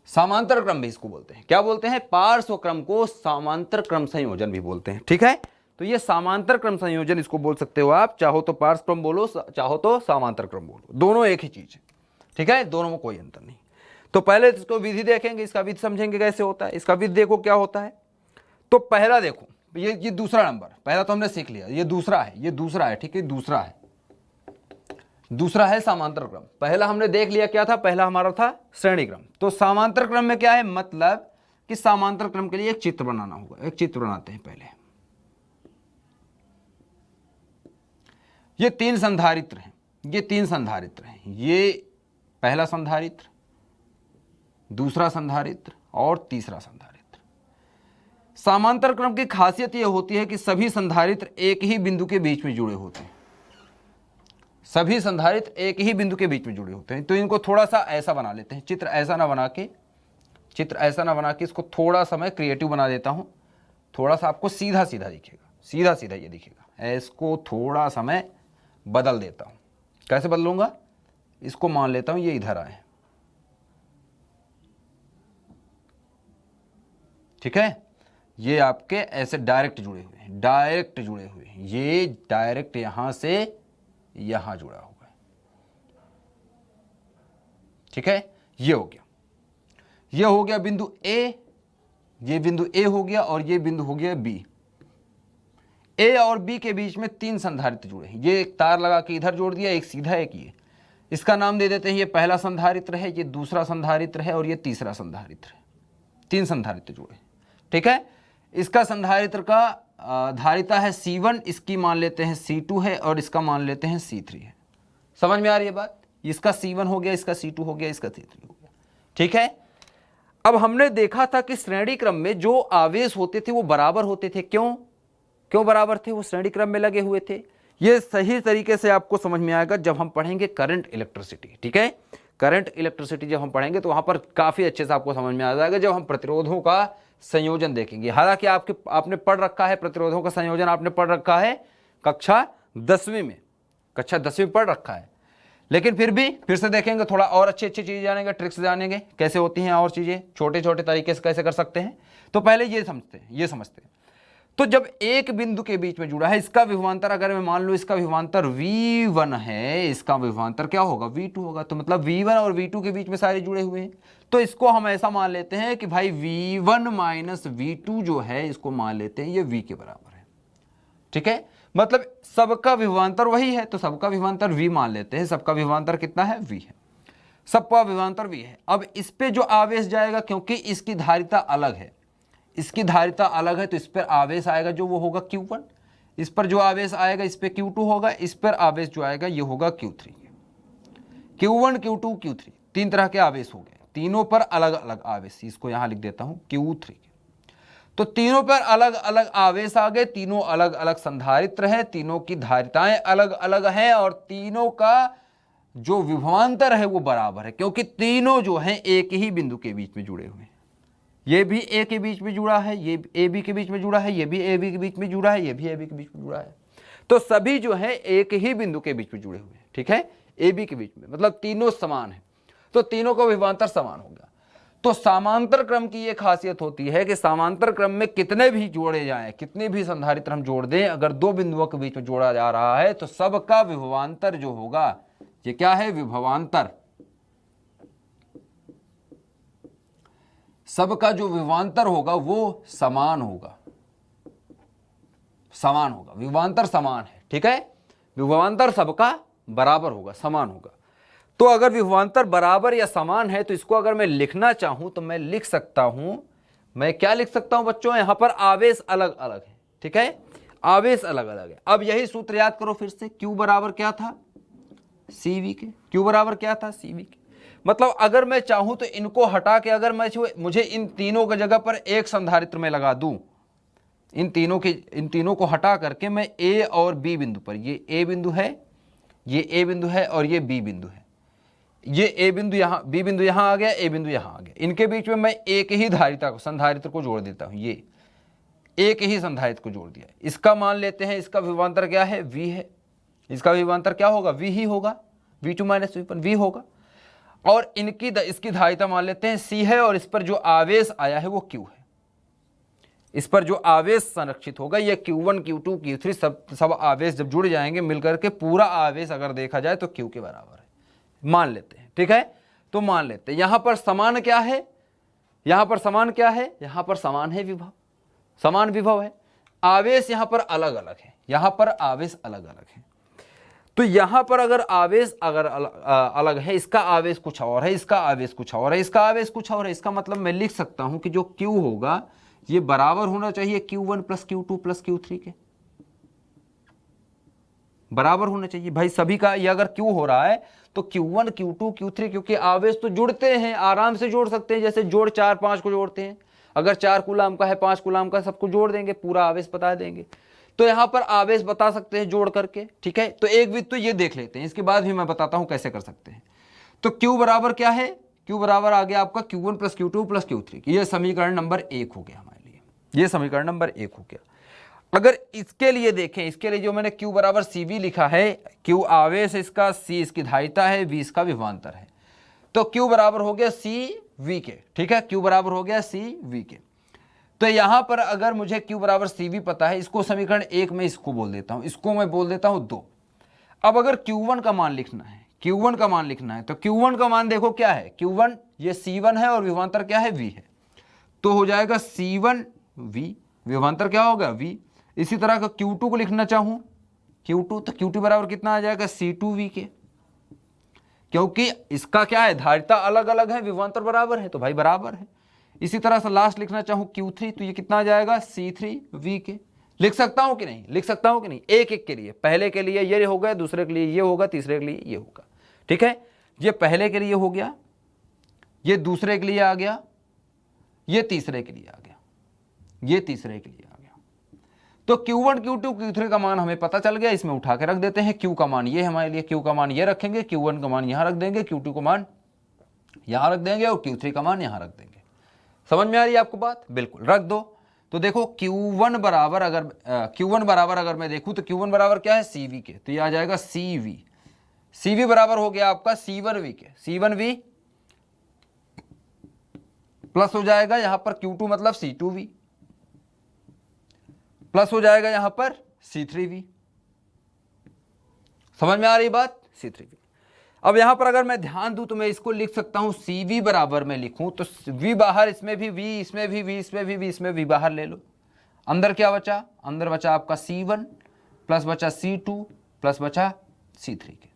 समांतर क्रम भी इसको बोलते हैं। क्या बोलते हैं, पार्श्व क्रम को समांतर क्रम संयोजन भी बोलते हैं। ठीक है, तो ये समांतर क्रम संयोजन इसको बोल सकते हो आप, चाहो तो पार्श्व क्रम बोलो, चाहो तो समांतर क्रम बोलो, दोनों एक ही चीज है। ठीक है, दोनों में कोई अंतर नहीं। तो पहले इसको विधि देखेंगे, इसका विधि समझेंगे कैसे होता है, इसका विधि देखो क्या होता है। तो पहला देखो, ये दूसरा नंबर, पहला तो हमने सीख लिया, ये दूसरा है, ये दूसरा है। ठीक है, दूसरा है, दूसरा है समांतर क्रम। पहला हमने देख लिया क्या था, पहला हमारा था श्रेणी क्रम। तो समांतर क्रम में क्या है, मतलब कि समांतर क्रम के लिए एक चित्र बनाना होगा, एक चित्र बनाते हैं पहले। ये 3 संधारित्र हैं, ये 3 संधारित्र हैं, ये पहला संधारित्र, दूसरा संधारित्र और तीसरा संधारित्र। समांतर क्रम की खासियत यह होती है कि सभी संधारित्र एक ही बिंदु के बीच में जुड़े होते हैं, सभी संधारित्र एक ही बिंदु के बीच में जुड़े होते हैं। तो इनको थोड़ा सा ऐसा बना लेते हैं, चित्र ऐसा ना बना के, चित्र ऐसा ना बना के इसको थोड़ा सा मैं क्रिएटिव बना देता हूं, थोड़ा सा आपको सीधा सीधा दिखेगा, सीधा सीधा ये दिखेगा। इसको थोड़ा सा मैं बदल देता हूं, कैसे बदलूंगा, इसको मान लेता हूं ये इधर आए, ठीक है, ये आपके ऐसे डायरेक्ट जुड़े हुए हैं, डायरेक्ट जुड़े हुए हैं, ये डायरेक्ट यहां से यहां जुड़ा हुआ है। ठीक है, ये हो गया, ये हो गया बिंदु ए, ये बिंदु ए हो गया और ये बिंदु हो गया बी। ए और बी के बीच में 3 संधारित्र जुड़े हैं। ये एक तार लगा के इधर जोड़ दिया, एक सीधा एक ये। इसका नाम दे देते हैं, ये पहला संधारित्र है, ये दूसरा संधारित्र है और ये तीसरा संधारित्र है। 3 संधारित्र जुड़े, ठीक है। इसका संधारित्र का धारिता है C1, इसकी मान लेते हैं C2 है और इसका मान लेते हैं C3 है। समझ में आ रही है बात? इसका C1 हो गया, इसका C2 हो गया, इसका C3 हो गया, ठीक है। अब हमने देखा था कि श्रेणी क्रम में जो आवेश होते थे वो बराबर होते थे। क्यों बराबर थे? वो श्रेणी क्रम में लगे हुए थे। ये सही तरीके से आपको समझ में आएगा जब हम पढ़ेंगे करंट इलेक्ट्रिसिटी, ठीक है। करंट इलेक्ट्रिसिटी जब हम पढ़ेंगे तो वहां पर काफी अच्छे से आपको समझ में आ जाएगा जब हम प्रतिरोधों का संयोजन देखेंगे। हालांकि आपने पढ़ रखा है प्रतिरोधों का संयोजन, आपने पढ़ रखा है कक्षा 10वीं में, कक्षा 10वीं पढ़ रखा है, लेकिन फिर भी फिर से देखेंगे, थोड़ा और अच्छी चीजें जानेंगे, ट्रिक्स जानेंगे कैसे होती हैं और चीजें छोटे छोटे तरीके से कैसे कर सकते हैं। तो पहले ये समझते हैं। तो जब एक बिंदु के बीच में जुड़ा है, इसका विभवांतर अगर मैं मान लूं इसका विभवांतर V1 है, इसका विभवांतर क्या होगा? V2 होगा। तो मतलब V1 और V2 के बीच में सारे जुड़े हुए हैं। तो इसको हम ऐसा मान लेते हैं कि भाई V1 माइनस V2 जो है, इसको मान लेते हैं ये V के बराबर है, ठीक है। मतलब सबका विभवांतर वही है, तो सबका विभवांतर V मान लेते हैं। सबका विभवांतर कितना है? V है। सबका विभवांतर V है। अब इस पे जो आवेश जाएगा, क्योंकि इसकी धारिता अलग है, इसकी धारिता अलग है, तो इस पर आवेश आएगा जो वो होगा Q1। इस पर जो आवेश आएगा इस पे Q2 होगा। इस पर आवेश जो आएगा ये होगा Q3। Q1 Q2 Q3 3 तरह के आवेश हो गए, तीनों पर अलग अलग आवेश। इसको यहां लिख देता हूं Q3। तो तीनों पर अलग अलग आवेश आ गए, तीनों अलग अलग संधारित्र हैं, तीनों की धारिताएं अलग अलग हैं और तीनों का जो विभवांतर है वो बराबर है, क्योंकि तीनों जो हैं एक ही बिंदु के बीच में जुड़े हुए हैं। ये भी ए के बीच में जुड़ा है, ये ए बी के बीच में जुड़ा है, ये भी ए बी के बीच में जुड़ा है, ये भी ए बी के बीच में जुड़ा है। तो सभी जो है एक ही बिंदु के बीच में जुड़े हुए हैं, ठीक है, ए बी के बीच में, मतलब तीनों समान है। तो तीनों का विभवांतर समान हो गया। तो समांतर क्रम की ये खासियत होती है कि समांतर क्रम में कितने भी जोड़े जाएं, कितने भी संधारित्र हम जोड़ दें, अगर 2 बिंदुओं के बीच में जोड़ा जा रहा है तो सबका विभवांतर जो होगा, ये क्या है? विभवांतर। सबका जो विभवांतर होगा वो समान होगा, विभवांतर समान है, ठीक है। विभवांतर सबका बराबर होगा, समान होगा। तो अगर विभवांतर बराबर या समान है तो इसको अगर मैं लिखना चाहूं तो मैं लिख सकता हूं, मैं क्या लिख सकता हूं बच्चों? यहां पर आवेश अलग अलग है, ठीक है, आवेश अलग अलग है। अब यही सूत्र याद करो फिर से। Q बराबर क्या था? CV के। Q बराबर क्या था? CV के। मतलब अगर मैं चाहूं तो इनको हटा के अगर मुझे इन तीनों की जगह पर एक संधारित्र में लगा दूं, इन तीनों को हटा करके मैं A और B बिंदु पर, ये A बिंदु है, ये A बिंदु है और ये B बिंदु है, ये A बिंदु यहाँ, B बिंदु यहाँ आ गया, A बिंदु यहाँ आ गया। इनके बीच में मैं एक ही संधारित्र को जोड़ देता हूँ, ये एक ही संधारित्र को जोड़ दिया। इसका मान लेते हैं, इसका विभवांतर क्या है? V है। इसका विभवांतर क्या होगा? V ही होगा, V2 माइनस V1 V होगा। और इसकी धारिता मान लेते हैं C है और इस पर जो आवेश आया है वो Q है। इस पर जो आवेश संरक्षित होगा ये Q1 Q2 Q3 सब आवेश जब जुड़ जाएंगे मिलकर के पूरा आवेश अगर देखा जाए तो Q के बराबर है, मान लेते हैं, ठीक है। तो मान लेते हैं यहां पर समान क्या है? यहां पर समान क्या है? यहां पर समान है विभव, समान विभव है। आवेश यहां पर अलग अलग है, यहां पर आवेश अलग अलग है। तो यहां पर अगर आवेश अलग है, इसका आवेश कुछ और है, इसका आवेश कुछ और है, इसका आवेश कुछ और है, इसका मतलब मैं लिख सकता हूं कि जो Q होगा ये बराबर होना चाहिए Q1 plus Q2 plus Q3 के, बराबर होना चाहिए भाई सभी का। ये अगर Q हो रहा है तो Q1 Q2 Q3, क्योंकि आवेश तो जुड़ते हैं, आराम से जोड़ सकते हैं, जैसे जोड़ 4 5 को जोड़ते हैं। अगर 4 कूलाम का है, 5 कूलाम का, सबको जोड़ देंगे, पूरा आवेश बता देंगे। तो यहां पर आवेश बता सकते हैं जोड़ करके, ठीक है। तो एक विध तो ये देख लेते हैं, इसके बाद भी मैं बताता हूं कैसे कर सकते हैं। तो Q बराबर क्या है? Q बराबर आ गया आपका Q1 plus Q2 plus Q3। ये समीकरण नंबर 1 हो गया हमारे लिए, ये समीकरण नंबर 1 हो गया। अगर इसके लिए देखें, इसके लिए जो मैंने Q बराबर CV लिखा है, Q आवेश इसका, C इसकी धारिता है, V इसका विभवांतर है, तो Q बराबर हो गया CV के, ठीक है। Q बराबर हो गया CV के। तो यहां पर अगर मुझे Q बराबर CV पता है, इसको समीकरण 1 में इसको बोल देता हूं, इसको मैं बोल देता हूं 2। अब अगर Q1 का मान लिखना है, Q1 का मान लिखना है, तो Q1 का मान देखो क्या है, Q1 ये C1 है और विभवांतर क्या है, V है, तो हो जाएगा C1V, विभवांतर क्या होगा, V। इसी तरह का Q2 को लिखना चाहूं, Q2, तो Q2 बराबर कितना आ जाएगा, C2V के, क्योंकि इसका क्या है, धारिता अलग अलग है, विभवांतर बराबर है, तो भाई बराबर है। इसी तरह से लास्ट लिखना चाहूं Q3, तो ये कितना आ जाएगा, C3V के। लिख सकता हूं कि नहीं, लिख सकता हूं कि नहीं, एक एक के लिए, पहले के लिए ये होगा, दूसरे के लिए ये होगा, तीसरे के लिए ये होगा, ठीक है। ये पहले के लिए हो गया, ये दूसरे के लिए आ गया, ये तीसरे के लिए आ गया, ये तीसरे के लिए आ गया। तो Q1 Q2 Q3 का मान हमें पता चल गया, इसमें उठा के रख देते हैं। Q का मान ये हमारे लिए, Q का मान ये रखेंगे, Q1 का मान यहां रख देंगे, Q2 का मान यहां रख देंगे और Q3 का मान यहां रख देंगे। समझ में आ रही है आपको बात, बिल्कुल रख दो। तो देखो Q1 बराबर अगर मैं देखूं तो Q1 बराबर क्या है, CV के, तो ये आ जाएगा CV। CV बराबर हो गया आपका C1V के, C1V प्लस हो जाएगा यहां पर Q2 मतलब C2V, प्लस हो जाएगा यहां पर C3V। समझ में आ रही बात, C3V। अब यहां पर अगर मैं ध्यान दूं तो मैं इसको लिख सकता हूं CV बराबर में लिखूं तो V बाहर, इसमें भी V, इसमें भी V, इसमें भी V, इसमें V बाहर ले लो। अंदर क्या बचा, अंदर बचा आपका C1 प्लस बचा C2 प्लस बचा C3 के।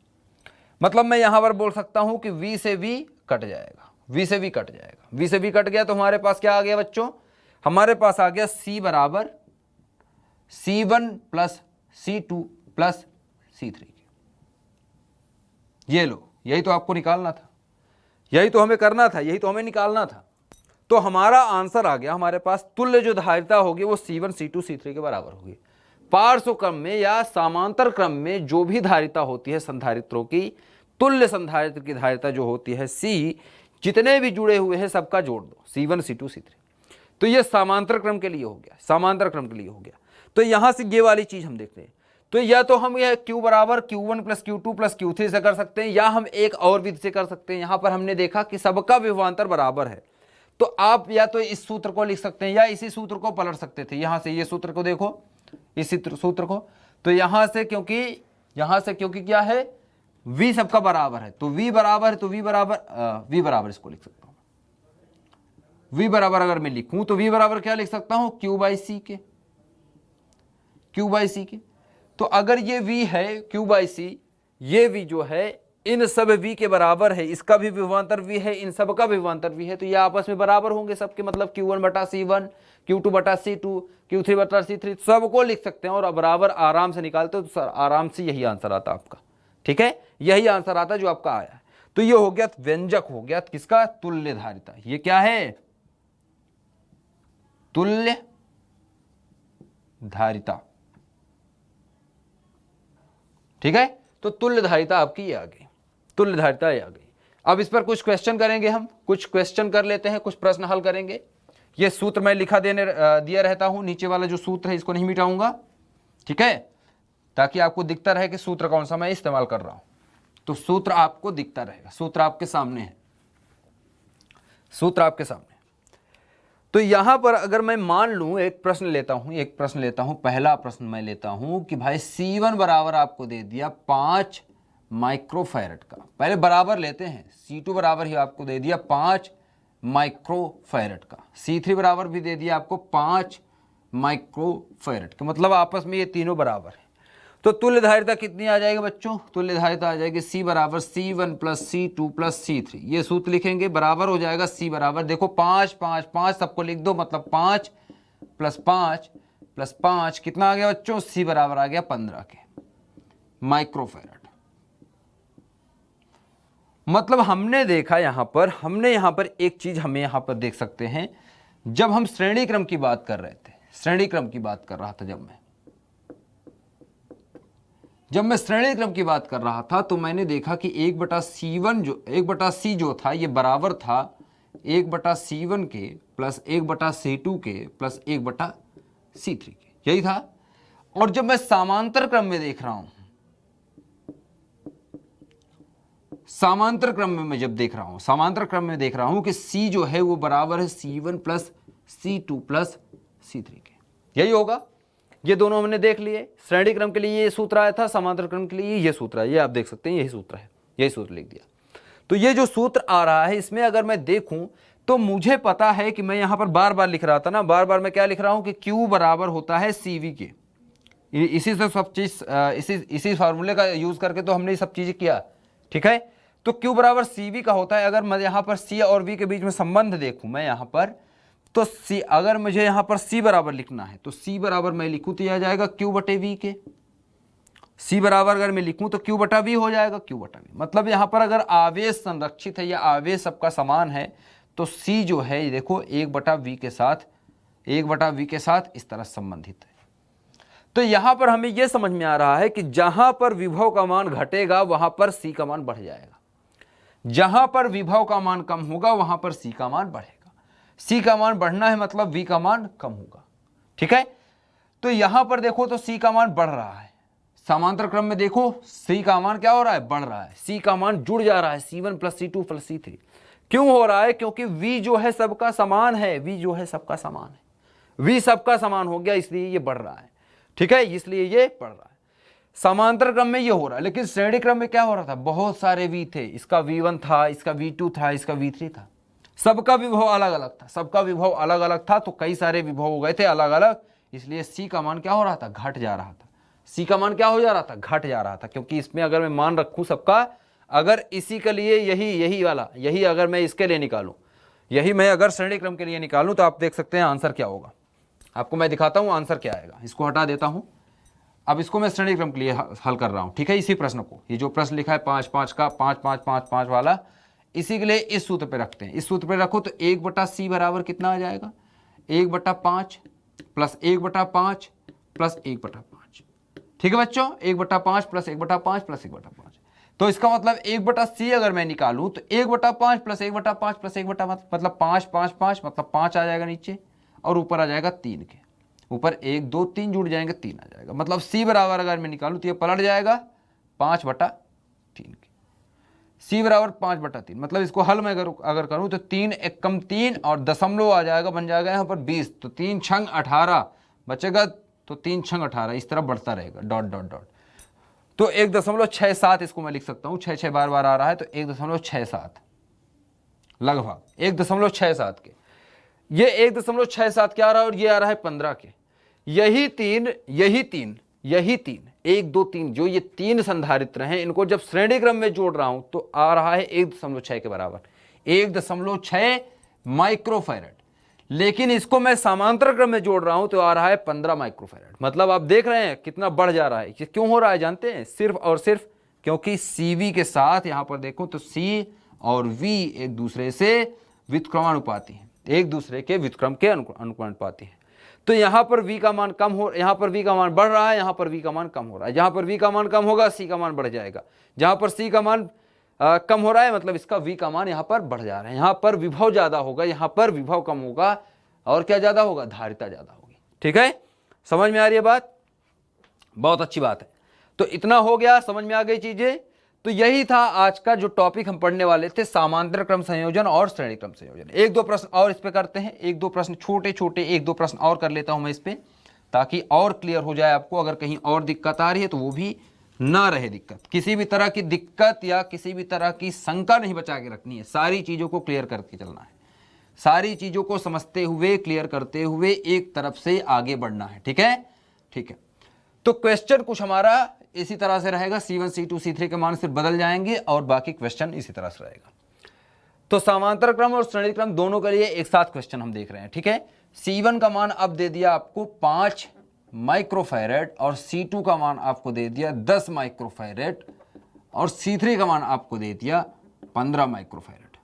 मतलब मैं यहां पर बोल सकता हूं कि V से V कट जाएगा, V से V कट जाएगा, V से V कट गया तो हमारे पास क्या आ गया बच्चों, हमारे पास आ गया C बराबर C1 plus C2 plus C3 के। ये लो, यही तो आपको निकालना था, यही तो हमें करना था, यही तो हमें निकालना था। तो हमारा आंसर आ गया, हमारे पास तुल्य जो धारिता होगी वो C1 C2 C3 के बराबर होगी। पार्श्व क्रम में या समांतर क्रम में जो भी धारिता होती है संधारित्रों की, तुल्य संधारित्र की धारिता जो होती है C, जितने भी जुड़े हुए हैं सबका जोड़ दो, C1 C2 C3। तो ये समांतर क्रम के लिए हो गया, समांतर क्रम के लिए हो गया। तो यहां से ये वाली चीज हम देखते हैं, तो या तो हम यह Q बराबर Q1 plus Q2 plus Q3 से कर सकते हैं, या हम एक और विधि से कर सकते हैं। यहां पर हमने देखा कि सबका विभवांतर बराबर है, तो आप या तो इस सूत्र को लिख सकते हैं या इसी सूत्र को पलट सकते थे। यहां से ये सूत्र को देखो, इस सूत्र को, तो यहां से क्योंकि क्या है, V सबका बराबर है, तो V बराबर है, तो V बराबर इसको लिख सकता हूं। V बराबर अगर मैं लिखूं तो V बराबर क्या लिख सकता हूं, Q बाई C के, Q बाई C के। तो अगर ये V है Q बाई C, ये V जो है इन सब V के बराबर है, इसका भी विभवांतर V है, इन सब का विभवांतर V है, तो ये आपस में बराबर होंगे सबके, मतलब Q1 बटा C1, Q2 बटा C2, Q3 बटा C3, सबको लिख सकते हैं और बराबर आराम से निकालते हो तो आराम से यही आंसर आता आपका। ठीक है, यही आंसर आता जो आपका आया है। तो ये हो गया व्यंजक, हो गया किसका, तुल्य धारिता। ये क्या है, तुल्य धारिता। ठीक है, तो तुल्य धारिता आपकी ये आ गई, तुल्य धारिता ये आ गई। अब इस पर कुछ क्वेश्चन करेंगे, हम कुछ क्वेश्चन कर लेते हैं, कुछ प्रश्न हल करेंगे। ये सूत्र मैं दिया रहता हूं, नीचे वाला जो सूत्र है इसको नहीं मिटाऊंगा, ठीक है, ताकि आपको दिखता रहे कि सूत्र कौन सा मैं इस्तेमाल कर रहा हूं। तो सूत्र आपको दिखता रहेगा, सूत्र आपके सामने है, सूत्र आपके सामने। तो यहां पर अगर मैं मान लूं, एक प्रश्न लेता हूं, पहला प्रश्न मैं लेता हूं कि भाई C1 बराबर आपको दे दिया 5 माइक्रोफैरड का, पहले बराबर लेते हैं। C2 बराबर ही आपको दे दिया 5 माइक्रोफैरड का, C3 बराबर भी दे दिया आपको 5 माइक्रोफैरड का, मतलब आपस में ये तीनों बराबर है। तो तुल्य धारिता कितनी आ जाएगी बच्चों, तुल्य धारिता आ जाएगी C बराबर C1 plus C2 plus C3। ये सूत्र लिखेंगे, बराबर हो जाएगा C बराबर, देखो 5 5 5 सबको लिख दो, मतलब 5 प्लस 5 प्लस 5 कितना आ गया बच्चों, C बराबर आ गया 15 के माइक्रोफैरड। मतलब हमने देखा यहां पर एक चीज हमें यहां पर देख सकते हैं, जब हम श्रेणी क्रम की बात कर रहे थे, श्रेणी क्रम की बात कर रहा था, जब मैं श्रेणी क्रम की बात कर रहा था तो मैंने देखा कि 1/C जो था ये बराबर था 1/C1 के प्लस 1/C2 के प्लस 1/C3 के, यही था। और जब मैं समांतर क्रम में देख रहा हूं, समांतर क्रम में देख रहा हूं कि C जो है वो बराबर है C1 plus C2 plus C3 के। यही होगा, ये दोनों हमने देख लिए। श्रेणी क्रम के लिए ये सूत्र आया था, समांतर क्रम के लिए ये सूत्र है, ये आप देख सकते हैं, यही सूत्र है, यही सूत्र लिख दिया। तो ये जो सूत्र आ रहा है इसमें अगर मैं देखूं तो मुझे पता है कि मैं यहां पर बार बार लिख रहा था ना, बार बार मैं क्या लिख रहा हूं कि Q बराबर होता है CV के। इसी से सब चीज इसी फार्मूले का यूज करके तो हमने ये सब चीजें किया, ठीक है। तो Q बराबर CV का होता है। अगर मैं यहाँ पर C और V के बीच में संबंध देखूं मैं यहाँ पर, तो C, अगर मुझे यहाँ पर C बराबर लिखना है तो C बराबर मैं लिखूं तो यह आ जाएगा Q बटे V के। C बराबर अगर मैं लिखूं तो Q बटा V हो जाएगा, Q बटा V। मतलब यहाँ पर अगर आवेश संरक्षित है या आवेश सबका समान है तो C जो है ये देखो 1/V के साथ, 1/V के साथ इस तरह संबंधित है। तो यहां पर हमें यह समझ में आ रहा है कि जहां पर विभव का मान घटेगा वहां पर C का मान बढ़ जाएगा, जहां पर विभव का मान कम होगा वहां पर C का मान बढ़ेगा। C का मान बढ़ना है मतलब V का मान कम होगा, ठीक है। तो यहां पर देखो तो C का मान बढ़ रहा है, समांतर क्रम में देखो C का मान क्या हो रहा है, बढ़ रहा है। C का मान जुड़ जा रहा है, C1 plus C2 plus C3। क्यों हो रहा है? क्योंकि V जो है सबका समान है, V जो है सबका समान है, V सबका समान हो गया इसलिए ये बढ़ रहा है, ठीक है, इसलिए ये बढ़ रहा है। समांतर क्रम में ये हो रहा है, लेकिन श्रेणी क्रम में क्या हो रहा था, बहुत सारे V थे, इसका V1 था, इसका V2 था, इसका V3 था, सबका विभव अलग अलग था, सबका विभव अलग अलग था, तो कई सारे विभव हो गए थे अलग अलग, इसलिए C का मान क्या हो रहा था, घट जा रहा था। C का मान क्या हो जा रहा था, घट जा रहा था, क्योंकि इसमें अगर मैं मान रखूं सबका, अगर इसी के लिए यही वाला, यही अगर मैं इसके लिए निकालूं, यही मैं अगर श्रेणी क्रम के लिए निकालूं तो आप देख सकते हैं आंसर क्या होगा। आपको मैं दिखाता हूं आंसर क्या आएगा। इसको हटा देता हूं, अब इसको मैं श्रेणी क्रम के लिए हल कर रहा हूं, ठीक है। इसी प्रश्न को, ये जो प्रश्न लिखा है 5-5 का, 5-5-5-5 वाला, इसी के लिए इस सूत्र पे रखते हैं। इस सूत्र पे रखो तो 1/C बराबर कितना आ जाएगा, 1/5 प्लस 1/5 प्लस 1/5, ठीक है बच्चों, 1/5 प्लस 1/5 प्लस 1/5। तो इसका मतलब 1/C अगर मैं निकालूं तो 1/5 प्लस 1/5 प्लस 1/5 मतलब 5-5-5 मतलब 5 आ जाएगा नीचे, और ऊपर आ जाएगा 3 के, ऊपर 1 2 3 जुड़ जाएंगे, 3 आ जाएगा। मतलब C बराबर अगर मैं निकालूं तो ये पलट जाएगा 5/3 के। C बराबर 5/3, मतलब इसको हल में अगर करूं तो 3 1 कम 3 और दशमलव आ जाएगा, बन जाएगा यहाँ पर 20, तो 3 छंग 18 बचेगा, तो 3 छंग 18 इस तरह बढ़ता रहेगा, डॉट डॉट डॉट। तो 1.67 इसको मैं लिख सकता हूं, 6 बार बार आ रहा है तो 1.67 लगभग 1.67 के, ये 1.67 क्या आ रहा है, और ये आ रहा है 15 के। यही तीन 1 2 3 जो ये 3 संधारित्र हैं, इनको जब श्रेणी क्रम में जोड़ रहा हूं तो आ रहा है 1.6 के बराबर, 1.6 माइक्रोफैरड। लेकिन इसको मैं समांतर क्रम में जोड़ रहा हूं तो आ रहा है 15 माइक्रोफैरड। मतलब आप देख रहे हैं कितना बढ़ जा रहा है। ये क्यों हो रहा है जानते हैं? सिर्फ और सिर्फ क्योंकि CV के साथ यहां पर देखो तो C और V एक दूसरे से व्युत्क्रमानुपाती हैं, एक दूसरे के व्युत्क्रम के अनुपाती हैं। तो यहां पर V का मान कम हो, यहां पर V का मान बढ़ रहा है, यहां पर V का मान कम हो रहा है। जहां पर V का मान कम होगा C का मान बढ़ जाएगा, जहां पर C का मान कम हो रहा है मतलब इसका V का मान यहां पर बढ़ जा रहा है। यहां पर विभव ज्यादा होगा, यहां पर विभव कम होगा, और क्या ज्यादा होगा, धारिता ज्यादा होगी, ठीक है। समझ में आ रही है बात? बहुत अच्छी बात है। तो इतना हो गया, समझ में आ गई चीजें। तो यही था आज का जो टॉपिक हम पढ़ने वाले थे, समांतर क्रम संयोजन और श्रेणी क्रम संयोजन। 1-2 प्रश्न और इस पे करते हैं, 1-2 प्रश्न छोटे छोटे 1-2 प्रश्न और कर लेता हूं मैं इस पे, ताकि और क्लियर हो जाए आपको। अगर कहीं और दिक्कत आ रही है तो वो भी ना रहे दिक्कत, किसी भी तरह की दिक्कत या किसी भी तरह की शंका नहीं बचा के रखनी है, सारी चीजों को क्लियर करके चलना है, सारी चीजों को समझते हुए क्लियर करते हुए एक तरफ से आगे बढ़ना है, ठीक है। ठीक है, तो क्वेश्चन कुछ हमारा इसी तरह से रहेगा, C1 C2 C3 के मान सिर्फ बदल जाएंगे और बाकी क्वेश्चन इसी तरह से रहेगा। तो समांतर क्रम और श्रेणी क्रम दोनों के लिए एक साथ क्वेश्चन हम देख रहे हैं, ठीक है। C1 का मान अब दे दिया आपको 5 माइक्रोफैरेड और C2 का मान आपको दे दिया 10 माइक्रोफैरेड और C3 का मान आपको दे दिया 15 माइक्रोफैरेड।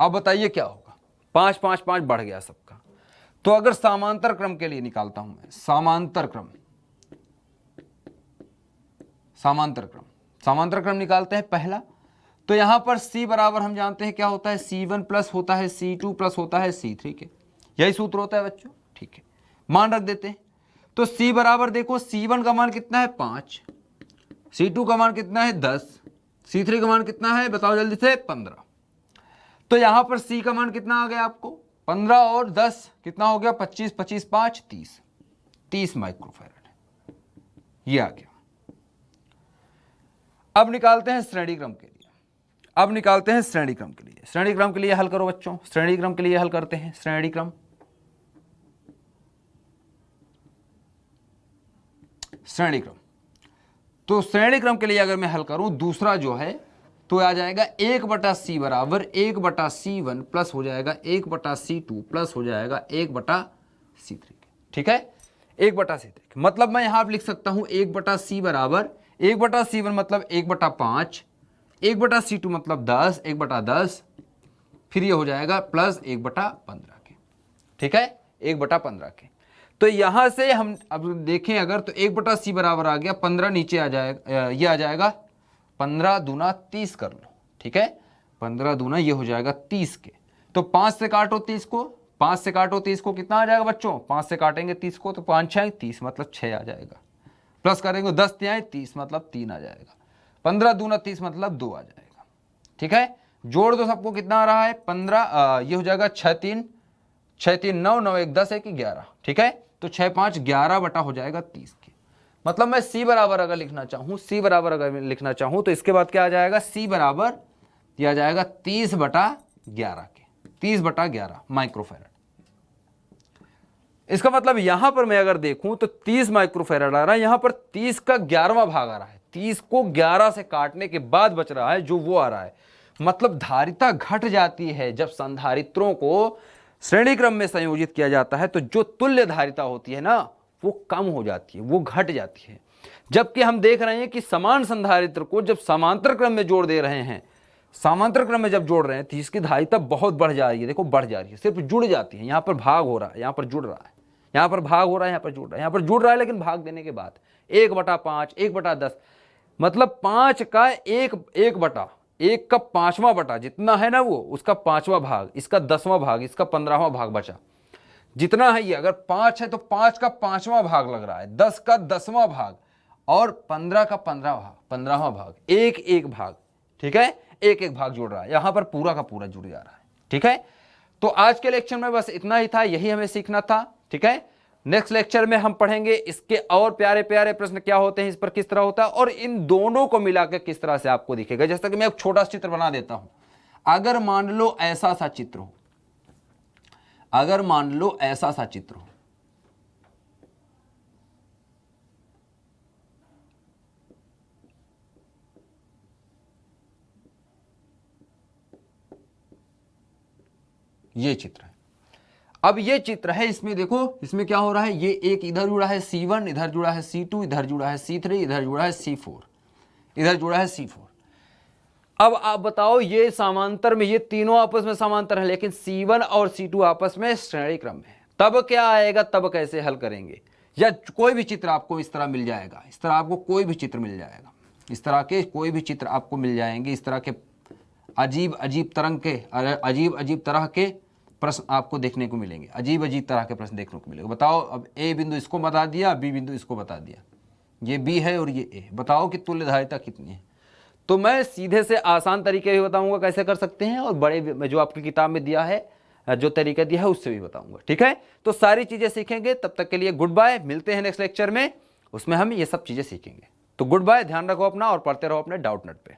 अब बताइए क्या होगा, 5-5-5 बढ़ गया सबका। तो अगर समांतर क्रम के लिए निकालता हूं मैं, समांतर क्रम निकालते हैं पहला। तो यहां पर C बराबर हम जानते हैं क्या होता है, C1 प्लस होता है C2 प्लस होता है C3 के, यही सूत्र होता है बच्चों, ठीक है। मान रख देते हैं। तो C बराबर देखो, C1 का मान कितना है 5, C2 का मान कितना है 10, C3 का मान कितना है बताओ जल्दी से 15। तो यहां पर C का मान कितना आ गया आपको 15 और 10 कितना हो गया, 25, 25 5 30, 30 माइक्रोफैराड है, ये आ गया। अब निकालते हैं श्रेणी क्रम के लिए, अब निकालते हैं श्रेणी क्रम के लिए। श्रेणी क्रम के लिए हल करो बच्चों, श्रेणी क्रम के लिए हल करते हैं। श्रेणी क्रम, श्रेणी क्रम, तो श्रेणी क्रम के लिए अगर मैं हल करूं दूसरा जो है तो आ जाएगा 1/c बराबर 1/c1 प्लस हो जाएगा 1/c2 प्लस हो जाएगा 1/c3। ठीक है, 1/c3 मतलब मैं यहां पर लिख सकता हूं 1/c बराबर 1/c1 मतलब 1/5, 1/c2 मतलब 10, 1/10, फिर ये हो जाएगा प्लस 1/15 के। ठीक है, 1/15 के। तो यहां से हम अब देखें अगर तो 1/c बराबर आ गया 15, नीचे आ जाएगा, ये आ जाएगा 15 दूना 30 कर लो। ठीक है, 15 दूना ये हो जाएगा 30 के। तो 5 से काटो 30 को, 5 से काटो 30 को, कितना आ जाएगा बच्चों, 5 से काटेंगे 30 को तो 5 6 30 मतलब 6 आ जाएगा, प्लस करेंगे 10 तिहाई 30 मतलब 3 आ जाएगा, 15 दूना 30 मतलब 2 आ जाएगा। ठीक है, जोड़ दो सबको, कितना आ रहा है 15, ये हो जाएगा 6 3 9 9 1 10 1 11। ठीक है, तो 6 5 11 बटा हो जाएगा 30 के। मतलब मैं c बराबर अगर लिखना चाहूं, c बराबर अगर लिखना चाहूं तो इसके बाद क्या आ जाएगा, c बराबर दिया जाएगा 30/11 के, 30/11 माइक्रोफैराड। इसका मतलब यहां पर मैं अगर देखूं तो 30 माइक्रोफैराड आ रहा है, यहां पर 30 का 11वां भाग आ रहा है, 30 को 11 से काटने के बाद बच रहा है जो वो आ रहा है। मतलब धारिता घट जाती है जब संधारित्रों को श्रेणी क्रम में संयोजित किया जाता है, तो जो तुल्य धारिता होती है ना वो कम हो जाती है, वो घट जाती है। जबकि हम देख रहे हैं कि समान संधारित्र को जब समांतर क्रम में जोड़ दे रहे हैं, समांतर क्रम में जब जोड़ रहे हैं तो इसकी धारिता बहुत बढ़ जा रही है। देखो बढ़ जा रही है, सिर्फ जुड़ जाती है, यहां पर भाग हो रहा है, यहां पर जुड़ रहा है, यहां पर भाग हो रहा है, यहां पर जुड़ रहा है, यहां पर जुड़ रहा है, लेकिन भाग देने के बाद 1/5 1/10 मतलब 5 का 1 का 5वां बटा जितना है ना वो उसका 5वां भाग, इसका 10वां भाग, इसका 15वां भाग बचा। जितना है ये, अगर 5 है तो 5 का 5वां भाग लग रहा है, 10 का 10वां भाग और 15 का 15वां भाग, एक भाग। ठीक है, एक भाग जुड़ रहा है, यहां पर पूरा का पूरा जुड़ जा रहा है। ठीक है, तो आज के लेक्चर में बस इतना ही था, यही हमें सीखना था। ठीक है, नेक्स्ट लेक्चर में हम पढ़ेंगे इसके और प्यारे प्यारे प्रश्न क्या होते हैं, इस पर किस तरह होता है और इन दोनों को मिलाकर किस तरह से आपको दिखेगा। जैसा कि मैं एक छोटा चित्र बना देता हूं, अगर मान लो ऐसा सा चित्र हो, अगर मान लो ऐसा सा चित्र हो, ये चित्र है। अब ये चित्र है, इसमें देखो इसमें क्या हो रहा है, ये एक इधर जुड़ा है C1, इधर जुड़ा है C2, इधर जुड़ा है C3, इधर जुड़ा है C4, इधर जुड़ा है C4। अब आप बताओ ये समांतर में, ये तीनों आपस में समांतर है, लेकिन C1 और C2 आपस में श्रेणी क्रम में है। तब क्या आएगा, तब कैसे हल करेंगे? या कोई भी चित्र आपको इस तरह मिल जाएगा, इस तरह आपको कोई भी चित्र मिल जाएगा, इस तरह के कोई भी चित्र आपको मिल जाएंगे, इस तरह के अजीब अजीब तरह के प्रश्न आपको देखने को मिलेंगे, अजीब अजीब तरह के प्रश्न देखने को मिलेंगे। बताओ, अब ए बिंदु इसको बता दिया, बी बिंदु इसको बता दिया, ये बी है और ये ए, बताओ कि तुल्य धारिता कितनी है। तो मैं सीधे से आसान तरीके भी बताऊंगा कैसे कर सकते हैं, और बड़े जो आपकी किताब में दिया है, जो तरीका दिया है उससे भी बताऊंगा। ठीक है, तो सारी चीजें सीखेंगे। तब तक के लिए गुड बाय, मिलते हैं नेक्स्ट लेक्चर में, उसमें हम ये सब चीजें सीखेंगे। तो गुड बाय, ध्यान रखो अपना और पढ़ते रहो अपने डाउट नेट पे।